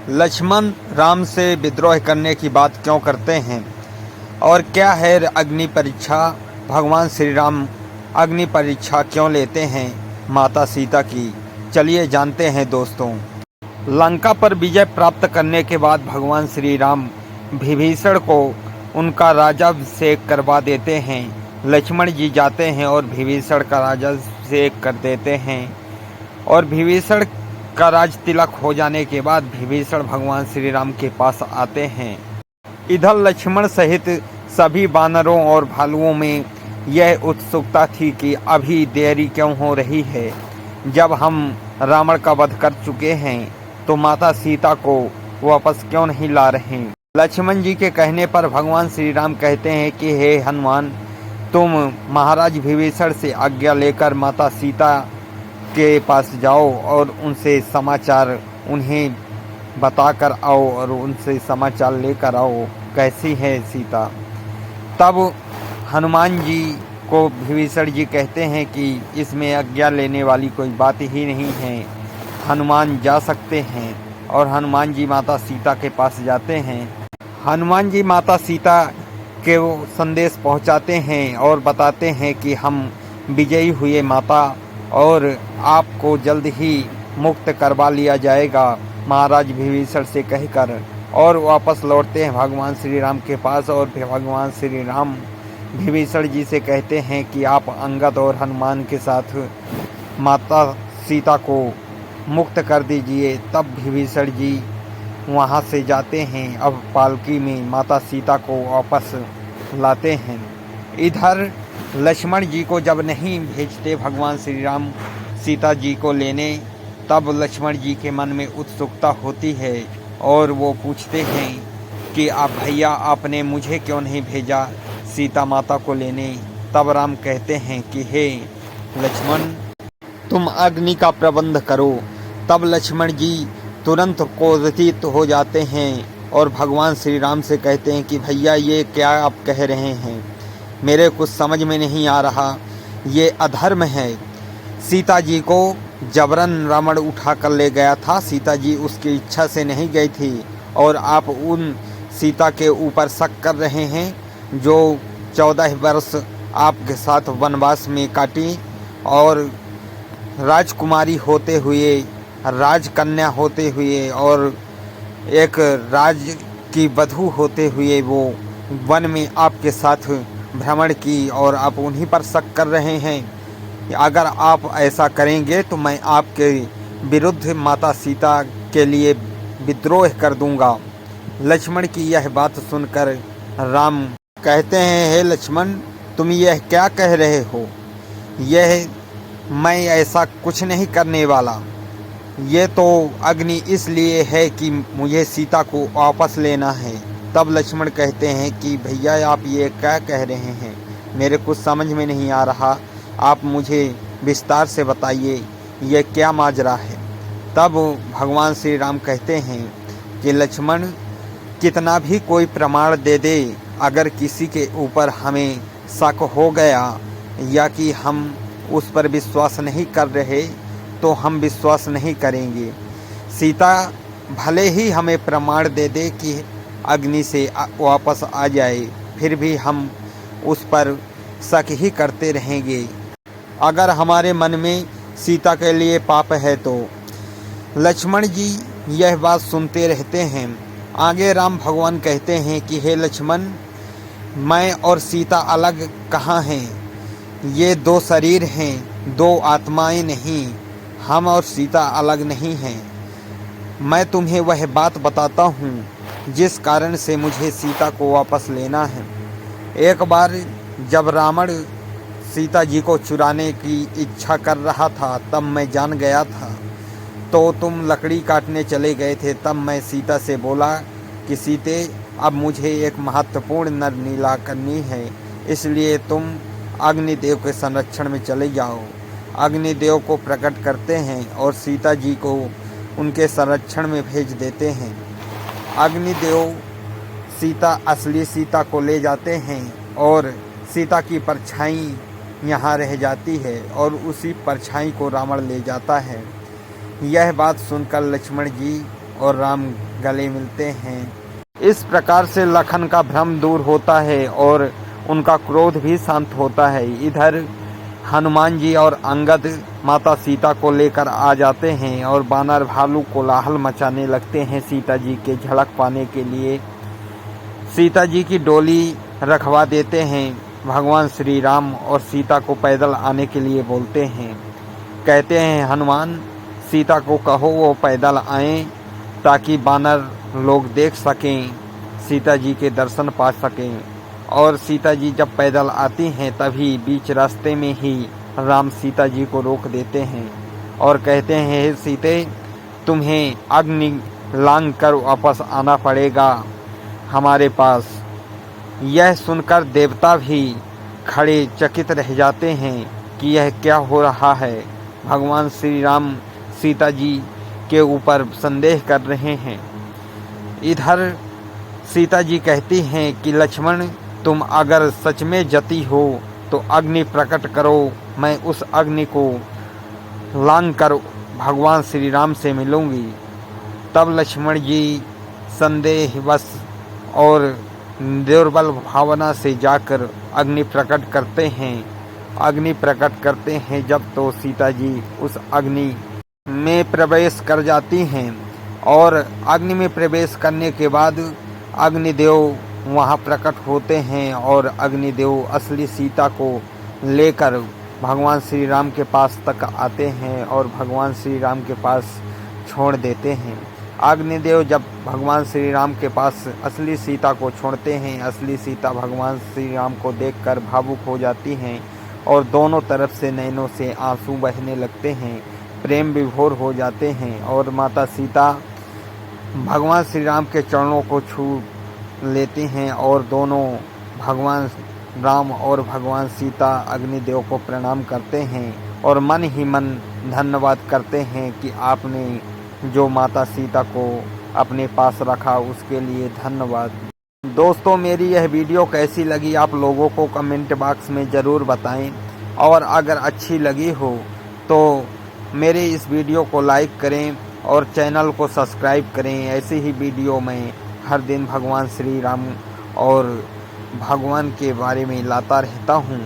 लक्ष्मण राम से विद्रोह करने की बात क्यों करते हैं और क्या है अग्नि परीक्षा। भगवान श्री राम अग्नि परीक्षा क्यों लेते हैं माता सीता की, चलिए जानते हैं दोस्तों। लंका पर विजय प्राप्त करने के बाद भगवान श्री राम विभीषण को उनका राज्याभिषेक करवा देते हैं। लक्ष्मण जी जाते हैं और विभीषण का राज्याभिषेक कर देते हैं और विभीषण का राज तिलक हो जाने के बाद विभीषण भगवान श्री राम के पास आते हैं। इधर लक्ष्मण सहित सभी वानरों और भालुओं में यह उत्सुकता थी कि अभी देरी क्यों हो रही है। जब हम रावण का वध कर चुके हैं तो माता सीता को वापस क्यों नहीं ला रहे। लक्ष्मण जी के कहने पर भगवान श्री राम कहते हैं कि हे हनुमान, तुम महाराज विभीषण से आज्ञा लेकर माता सीता के पास जाओ और उनसे समाचार उन्हें बताकर आओ और उनसे समाचार लेकर आओ कैसी है सीता। तब हनुमान जी को विभीषण जी कहते हैं कि इसमें आज्ञा लेने वाली कोई बात ही नहीं है, हनुमान जा सकते हैं। और हनुमान जी माता सीता के पास जाते हैं। हनुमान जी माता सीता के वो संदेश पहुंचाते हैं और बताते हैं कि हम विजयी हुए माता और आपको जल्द ही मुक्त करवा लिया जाएगा महाराज विभीषण से कहकर, और वापस लौटते हैं भगवान श्री राम के पास। और भगवान श्री राम विभीषण जी से कहते हैं कि आप अंगद और हनुमान के साथ माता सीता को मुक्त कर दीजिए। तब विभीषण जी वहाँ से जाते हैं, अब पालकी में माता सीता को वापस लाते हैं। इधर लक्ष्मण जी को जब नहीं भेजते भगवान श्री राम सीता जी को लेने, तब लक्ष्मण जी के मन में उत्सुकता होती है और वो पूछते हैं कि आप भैया आपने मुझे क्यों नहीं भेजा सीता माता को लेने। तब राम कहते हैं कि हे लक्ष्मण, तुम अग्नि का प्रबंध करो। तब लक्ष्मण जी तुरंत क्रोधित हो जाते हैं और भगवान श्री राम से कहते हैं कि भैया ये क्या आप कह रहे हैं, मेरे कुछ समझ में नहीं आ रहा, ये अधर्म है। सीता जी को जबरन रावण उठा कर ले गया था, सीता जी उसकी इच्छा से नहीं गई थी और आप उन सीता के ऊपर शक कर रहे हैं जो 14 वर्ष आपके साथ वनवास में काटी और राजकुमारी होते हुए, राजकन्या होते हुए और एक राज की वधू होते हुए वो वन में आपके साथ भ्रमण की और आप उन्हीं पर शक कर रहे हैं। अगर आप ऐसा करेंगे तो मैं आपके विरुद्ध माता सीता के लिए विद्रोह कर दूंगा। लक्ष्मण की यह बात सुनकर राम कहते हैं, हे लक्ष्मण, तुम यह क्या कह रहे हो, यह मैं ऐसा कुछ नहीं करने वाला। ये तो अग्नि इसलिए है कि मुझे सीता को वापस लेना है। तब लक्ष्मण कहते हैं कि भैया आप ये क्या कह रहे हैं, मेरे कुछ समझ में नहीं आ रहा, आप मुझे विस्तार से बताइए ये क्या माजरा है। तब भगवान श्री राम कहते हैं कि लक्ष्मण, कितना भी कोई प्रमाण दे दे, अगर किसी के ऊपर हमें शक हो गया या कि हम उस पर विश्वास नहीं कर रहे तो हम विश्वास नहीं करेंगे। सीता भले ही हमें प्रमाण दे दे कि अग्नि से वापस आ जाए, फिर भी हम उस पर शक ही करते रहेंगे अगर हमारे मन में सीता के लिए पाप है तो। लक्ष्मण जी यह बात सुनते रहते हैं। आगे राम भगवान कहते हैं कि हे लक्ष्मण, मैं और सीता अलग कहाँ हैं, ये दो शरीर हैं, दो आत्माएं नहीं, हम और सीता अलग नहीं हैं। मैं तुम्हें वह बात बताता हूँ जिस कारण से मुझे सीता को वापस लेना है। एक बार जब रावण सीता जी को चुराने की इच्छा कर रहा था तब मैं जान गया था, तो तुम लकड़ी काटने चले गए थे। तब मैं सीता से बोला कि सीते, अब मुझे एक महत्वपूर्ण निर्णय करनी है, इसलिए तुम अग्निदेव के संरक्षण में चले जाओ। अग्निदेव को प्रकट करते हैं और सीता जी को उनके संरक्षण में भेज देते हैं। अग्निदेव सीता, असली सीता को ले जाते हैं और सीता की परछाई यहाँ रह जाती है और उसी परछाई को रावण ले जाता है। यह बात सुनकर लक्ष्मण जी और राम गले मिलते हैं। इस प्रकार से लखन का भ्रम दूर होता है और उनका क्रोध भी शांत होता है। इधर हनुमान जी और अंगद माता सीता को लेकर आ जाते हैं और बानर भालू कोलाहल मचाने लगते हैं सीता जी के झड़क पाने के लिए। सीता जी की डोली रखवा देते हैं। भगवान श्री राम और सीता को पैदल आने के लिए बोलते हैं। कहते हैं हनुमान सीता को कहो वो पैदल आएं ताकि बानर लोग देख सकें, सीता जी के दर्शन पा सकें। और सीता जी जब पैदल आती हैं तभी बीच रास्ते में ही राम सीता जी को रोक देते हैं और कहते हैं हे सीते तुम्हें अग्नि लांघ कर वापस आना पड़ेगा हमारे पास। यह सुनकर देवता भी खड़े चकित रह जाते हैं कि यह क्या हो रहा है। भगवान श्री राम सीता जी के ऊपर संदेह कर रहे हैं। इधर सीता जी कहती हैं कि लक्ष्मण तुम अगर सच में जती हो तो अग्नि प्रकट करो, मैं उस अग्नि को लांघ कर भगवान श्री राम से मिलूंगी। तब लक्ष्मण जी संदेहवश और दुर्बल भावना से जाकर अग्नि प्रकट करते हैं। अग्नि प्रकट करते हैं जब तो सीता जी उस अग्नि में प्रवेश कर जाती हैं और अग्नि में प्रवेश करने के बाद अग्निदेव वहाँ प्रकट होते हैं और अग्निदेव असली सीता को लेकर भगवान श्री राम के पास तक आते हैं और भगवान श्री राम के पास छोड़ देते हैं। अग्निदेव जब भगवान श्री राम के पास असली सीता को छोड़ते हैं, असली सीता भगवान श्री राम को देखकर भावुक हो जाती हैं और दोनों तरफ से नैनों से आंसू बहने लगते हैं, प्रेम विभोर हो जाते हैं और माता सीता भगवान श्री राम के चरणों को छू लेती हैं और दोनों भगवान राम और भगवान सीता अग्निदेव को प्रणाम करते हैं और मन ही मन धन्यवाद करते हैं कि आपने जो माता सीता को अपने पास रखा उसके लिए धन्यवाद। दोस्तों मेरी यह वीडियो कैसी लगी आप लोगों को कमेंट बॉक्स में ज़रूर बताएं और अगर अच्छी लगी हो तो मेरे इस वीडियो को लाइक करें और चैनल को सब्सक्राइब करें। ऐसे ही वीडियो में हर दिन भगवान श्री राम और भगवान के बारे में लाता रहता हूँ।